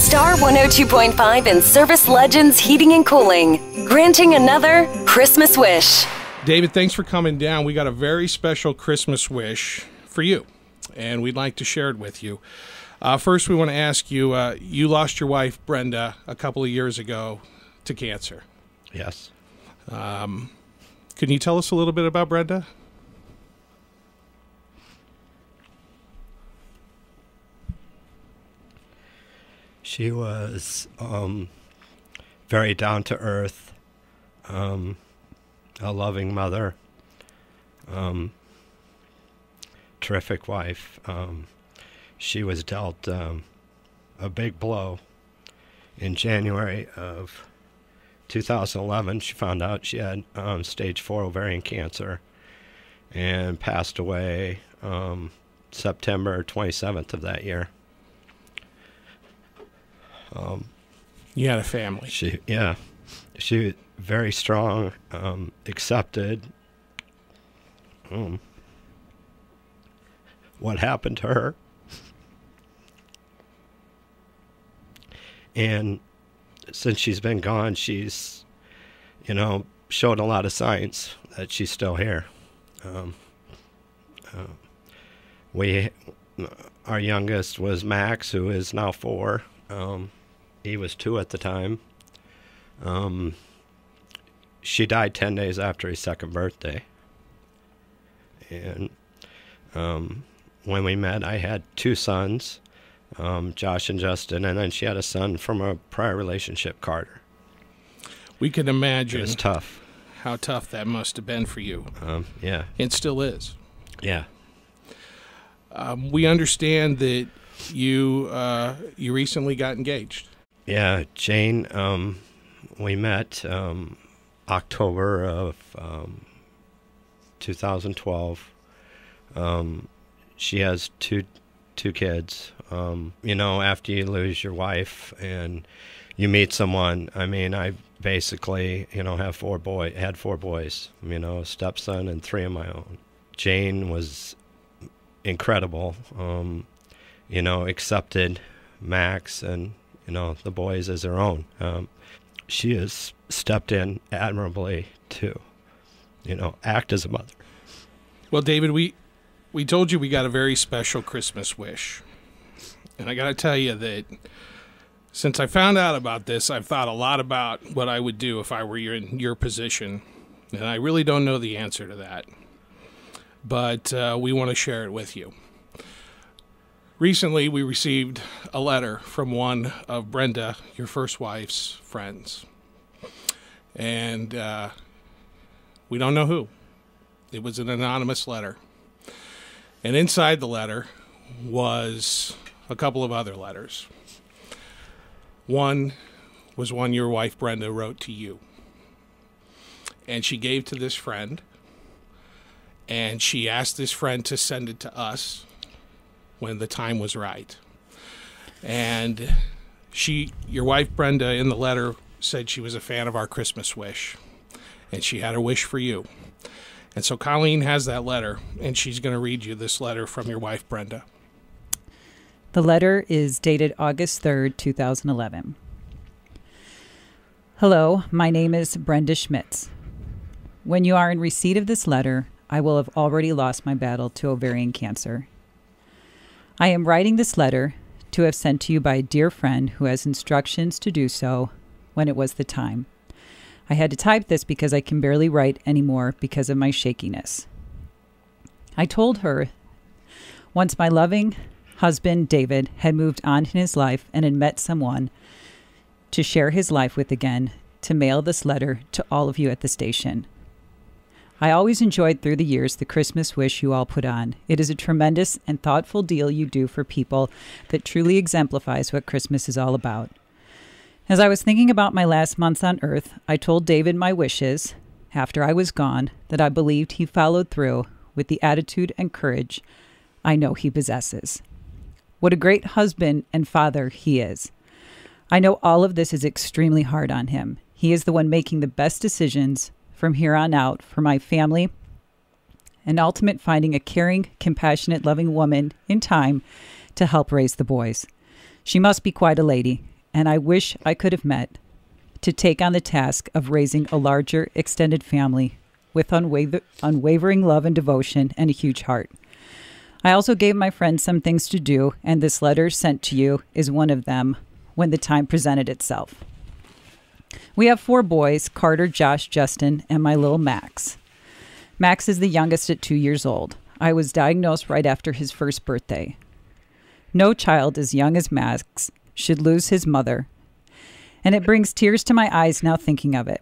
Star 102.5 and Service Legends Heating and Cooling, granting another Christmas wish. David, thanks for coming down. We got a very special Christmas wish for you, and we'd like to share it with you. First, we want to ask you, you lost your wife, Brenda, a couple of years ago to cancer. Yes. Can you tell us a little bit about Brenda? She was very down-to-earth, a loving mother, terrific wife. She was dealt a big blow in January of 2011. She found out she had stage 4 ovarian cancer and passed away September 27th of that year. You had a family. She was very strong, accepted what happened to her. And since she's been gone, she's, showed a lot of signs that she's still here. Our youngest was Max, who is now 4. He was 2 at the time. She died 10 days after his 2nd birthday. And when we met, I had 2 sons, Josh and Justin, and then she had a son from a prior relationship, Carter. We can imagine. It was tough. How tough that must have been for you. Yeah. It still is. Yeah. We understand that you recently got engaged. Yeah, Jane, we met October of 2012. She has two kids. After you lose your wife and you meet someone, I basically, had 4 boys, a stepson and 3 of my own. Jane was incredible, accepted Max and, the boys as her own. She has stepped in admirably to, act as a mother. Well, David, we told you we got a very special Christmas wish. And I got to tell you that since I found out about this, I've thought a lot about what I would do if I were in your position. And I really don't know the answer to that. But we want to share it with you. Recently, we received a letter from one of Brenda, your first wife's friends. And we don't know who. It was an anonymous letter. And inside the letter was a couple of other letters. One was one your wife, Brenda, wrote to you. And she gave to this friend. And she asked this friend to send it to us when the time was right. And your wife, Brenda, in the letter said she was a fan of our Christmas wish. And she had a wish for you. And so Colleen has that letter, and she's going to read you this letter from your wife, Brenda. The letter is dated August 3rd, 2011. Hello, my name is Brenda Schmitz. When you are in receipt of this letter, I will have already lost my battle to ovarian cancer. I am writing this letter to have sent to you by a dear friend who has instructions to do so when it was the time. I had to type this because I can barely write anymore because of my shakiness. I told her once my loving husband, David, had moved on in his life and had met someone to share his life with again, to mail this letter to all of you at the station. I always enjoyed through the years the Christmas wish you all put on. It is a tremendous and thoughtful deal you do for people that truly exemplifies what Christmas is all about. As I was thinking about my last months on earth, I told David my wishes, after I was gone, that I believed he followed through with the attitude and courage I know he possesses. What a great husband and father he is. I know all of this is extremely hard on him. He is the one making the best decisions from here on out for my family, and ultimate finding a caring, compassionate, loving woman in time to help raise the boys. She must be quite a lady, and I wish I could have met to take on the task of raising a larger extended family with unwavering love and devotion and a huge heart. I also gave my friends some things to do, and this letter sent to you is one of them when the time presented itself. We have 4 boys, Carter, Josh, Justin, and my little Max. Max is the youngest at 2 years old. I was diagnosed right after his first birthday. No child as young as Max should lose his mother, and it brings tears to my eyes now thinking of it.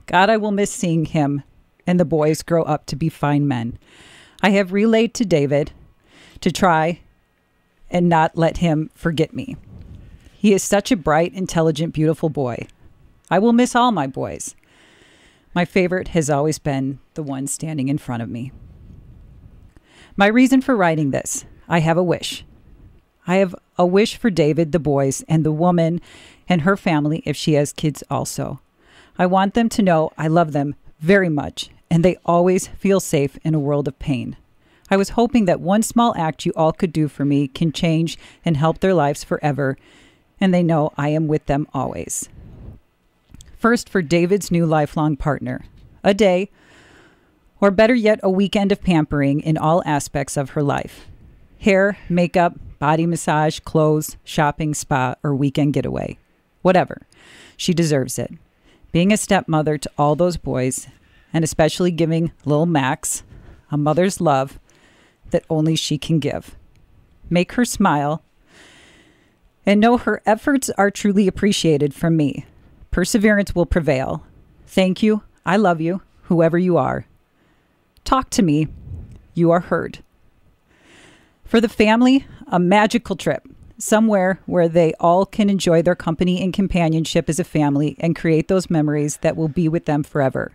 God, I will miss seeing him and the boys grow up to be fine men. I have relayed to David to try and not let him forget me. He is such a bright, intelligent, beautiful boy. I will miss all my boys. My favorite has always been the one standing in front of me. My reason for writing this, I have a wish. I have a wish for David, the boys, and the woman and her family if she has kids also. I want them to know I love them very much, and they always feel safe in a world of pain. I was hoping that one small act you all could do for me can change and help their lives forever, and they know I am with them always. First, for David's new lifelong partner, a day, or better yet, a weekend of pampering in all aspects of her life. Hair, makeup, body massage, clothes, shopping, spa, or weekend getaway. Whatever. She deserves it. Being a stepmother to all those boys, and especially giving little Max a mother's love that only she can give. Make her smile and know her efforts are truly appreciated from me. Perseverance will prevail. Thank you. I love you, whoever you are. Talk to me. You are heard. For the family, a magical trip, somewhere where they all can enjoy their company and companionship as a family and create those memories that will be with them forever.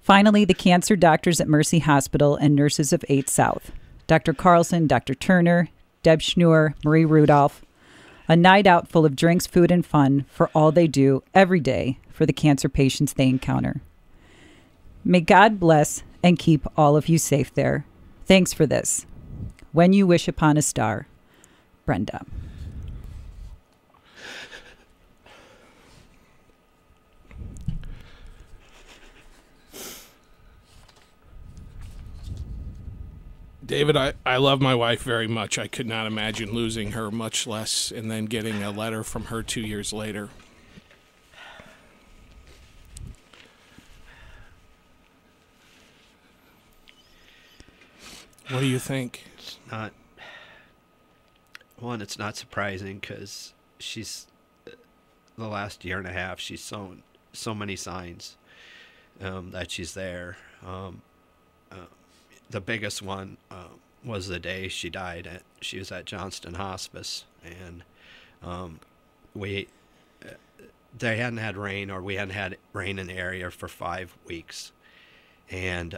Finally, the cancer doctors at Mercy Hospital and nurses of 8 South, Dr. Carlson, Dr. Turner, Deb Schnur, Marie Rudolph, a night out full of drinks, food, and fun for all they do every day for the cancer patients they encounter. May God bless and keep all of you safe there. Thanks for this. When you wish upon a star, Brenda. David, I love my wife very much. I could not imagine losing her, much less, and then getting a letter from her 2 years later. What do you think? It's not surprising because she's, the last year and a half, she's shown so many signs that she's there. The biggest one was the day she died. She was at Johnston Hospice, and they hadn't had rain, or we hadn't had rain in the area for 5 weeks. And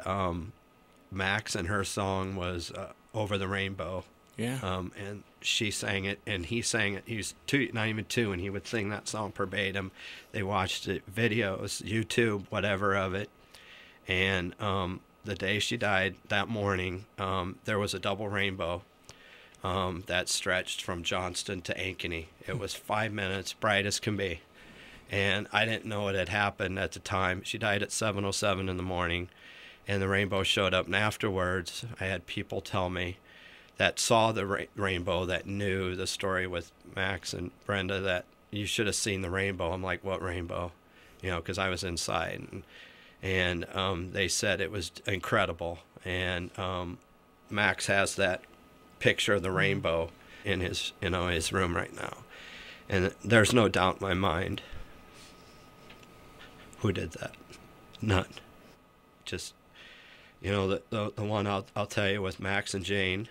Max and her song was Over the Rainbow. Yeah. And she sang it, and he sang it. He was not even 2, and he would sing that song verbatim. They watched it, videos, YouTube, whatever of it. And the day she died, that morning, there was a double rainbow that stretched from Johnston to Ankeny. It was 5 minutes, bright as can be. And I didn't know it had happened at the time. She died at 7:07 in the morning, and the rainbow showed up. And afterwards, I had people tell me that saw the rainbow, that knew the story with Max and Brenda, that you should have seen the rainbow. I'm like, what rainbow? You know, because I was inside. And they said it was incredible. And Max has that picture of the rainbow in his room right now. And there's no doubt in my mind who did that. None. Just, the one I'll tell you was Max and Jane.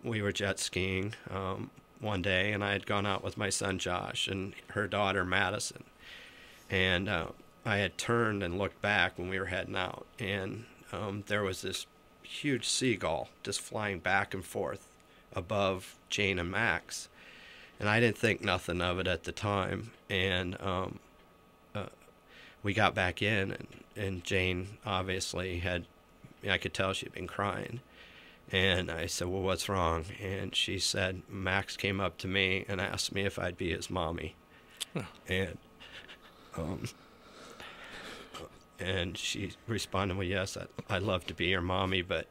We were jet skiing one day, and I had gone out with my son Josh and her daughter Madison. And I had turned and looked back when we were heading out, and there was this huge seagull just flying back and forth above Jane and Max. And I didn't think nothing of it at the time. And we got back in, and Jane obviously I could tell she'd been crying. And I said, well, what's wrong? And she said, Max came up to me and asked me if I'd be his mommy. And she responded, well, yes, I'd love to be your mommy. But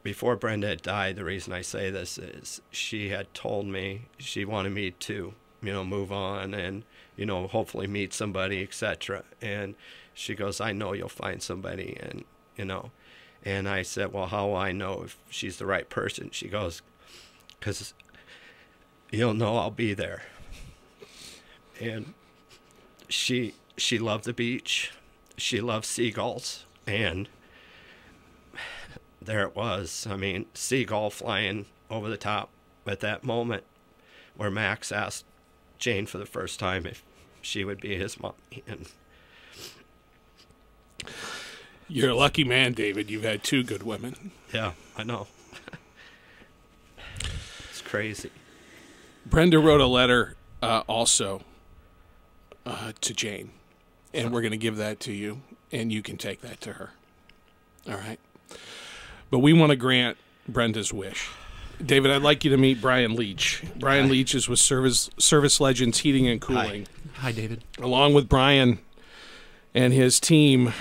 before Brenda had died, the reason I say this is she had told me she wanted me to, move on and, hopefully meet somebody, etc. And she goes, I know you'll find somebody. And, and I said, well, how will I know if she's the right person? She goes, because you'll know I'll be there. And she loved the beach. She loved seagulls. And there it was. I mean, seagull flying over the top at that moment where Max asked Jane for the first time if she would be his mom. And you're a lucky man, David. You've had two good women. Yeah, I know. It's crazy. Brenda wrote a letter also to Jane, and we're going to give that to you, and you can take that to her. All right? But we want to grant Brenda's wish. David, I'd like you to meet Brian Leach. Brian Leach is with Service Legends Heating and Cooling. Hi, David. Along with Brian and his team,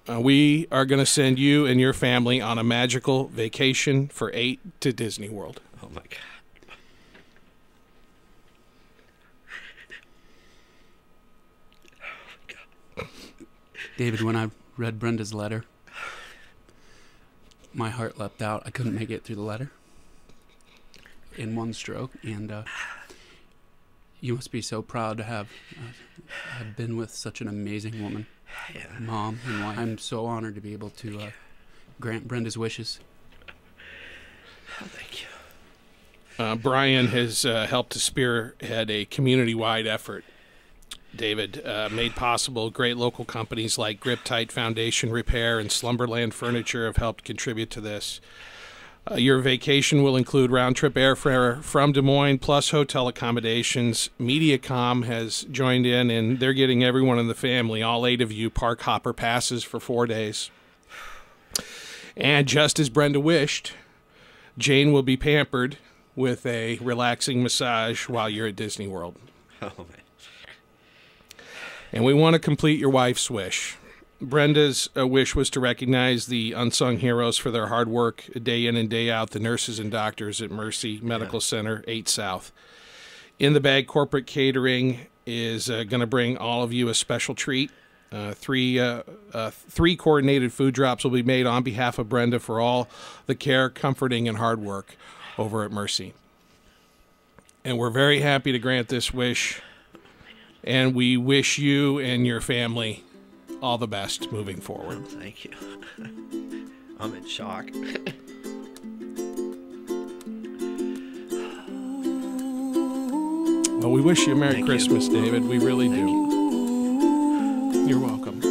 we are going to send you and your family on a magical vacation for 8 to Disney World. Oh, my God. David, when I read Brenda's letter, my heart leapt out. I couldn't make it through the letter in one stroke, and you must be so proud to have been with such an amazing woman, mom and wife. I'm so honored to be able to grant Brenda's wishes. Thank you. Brian has helped to spearhead a community-wide effort, David, made possible. Great local companies like Grip Tight Foundation Repair and Slumberland Furniture have helped contribute to this. Your vacation will include round-trip airfare from Des Moines, plus hotel accommodations. Mediacom has joined in, and they're getting everyone in the family, all 8 of you, park hopper passes for 4 days. And just as Brenda wished, Jane will be pampered with a relaxing massage while you're at Disney World. Oh, man. And we want to complete your wife's wish. Brenda's wish was to recognize the unsung heroes for their hard work day in and day out, the nurses and doctors at Mercy Medical Center, 8 South. In the Bag Corporate Catering is going to bring all of you a special treat. 3 coordinated food drops will be made on behalf of Brenda for all the care, comforting, and hard work over at Mercy. And we're very happy to grant this wish, and we wish you and your family all the best moving forward. Thank you. I'm in shock. Well, we wish you a Merry Christmas, David. We really do. You're welcome.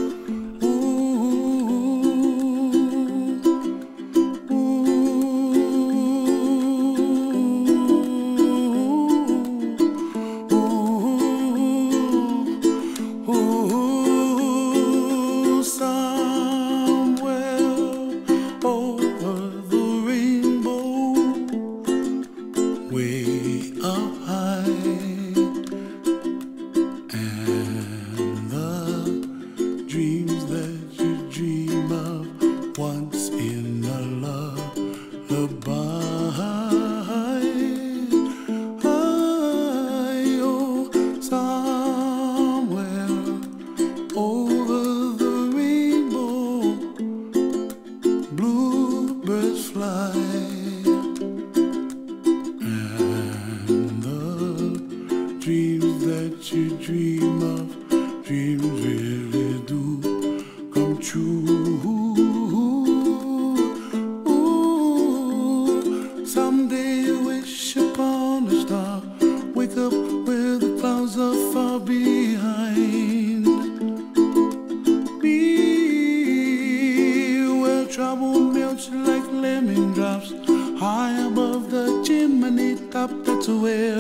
High above the chimney top, that's where